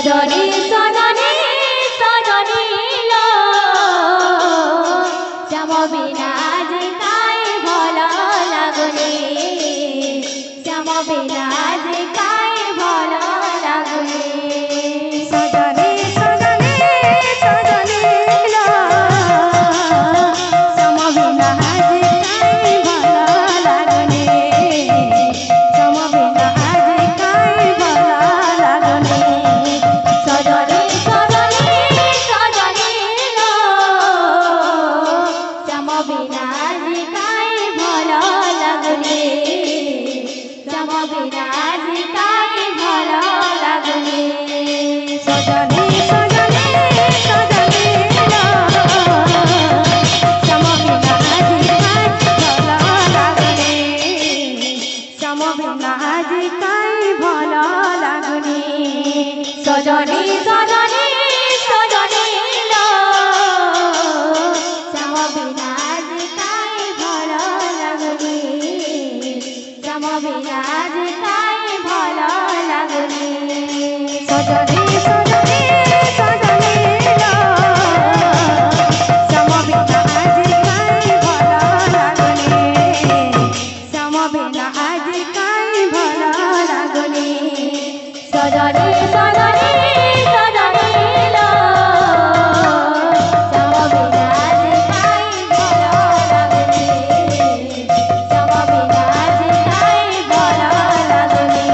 सजनी सजनी सजनी लो श्याम बिना जे काई भल लागुनी श्याम बिना जे काई भल लागुनी सजनी सजनी सजनी लो श्याम बिना जे काई भल लागुनी श्याम बिना जे काई भल लागुनी सजनी सजनी सजनी लो श्याम बिना जे काई भल लागुनी श्याम बिना जे काई भल लागुनी सजनी सजनी सजनी लो श्याम बिना जे काई भल लागुनी श्याम बिना जे काई भल लागुनी सजनी सजनी सजनी लो श्याम बिना जे काई भल लागुनी श्याम बिना जे काई भल लागुनी सजनी सजनी सजनी लो श्याम बिना जे काई भल लागुनी श्याम बिना जे काई भल लागुनी सजनी सजनी सजनी लो श्याम बिना जे काई भल लागुनी श्याम बिना जे काई भल लागुनी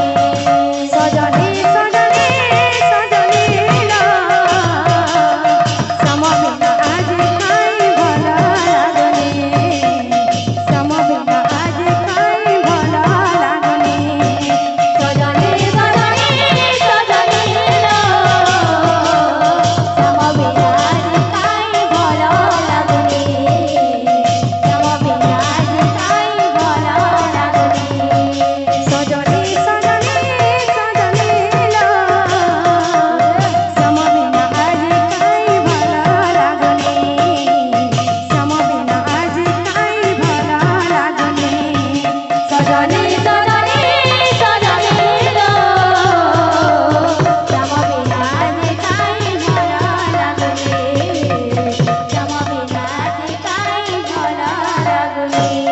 सजनी सजनी सजनी लो श्याम बिना जे काई भल लागुनी श्याम बिना जे काई भल लागुनी सजनी सजनी सजनी लो श्याम बिना जे काई भल लागुनी श्याम बिना जे काई भल लागुनी सजनी सजनी सजनी लो श्याम बिना जे काई भल लागुनी श्याम बिना जे काई भल लागुनी सजनी सजनी सजनी लो श्याम बिना जे काई भल लागुनी श्याम बिना जे काई भल लागुनी।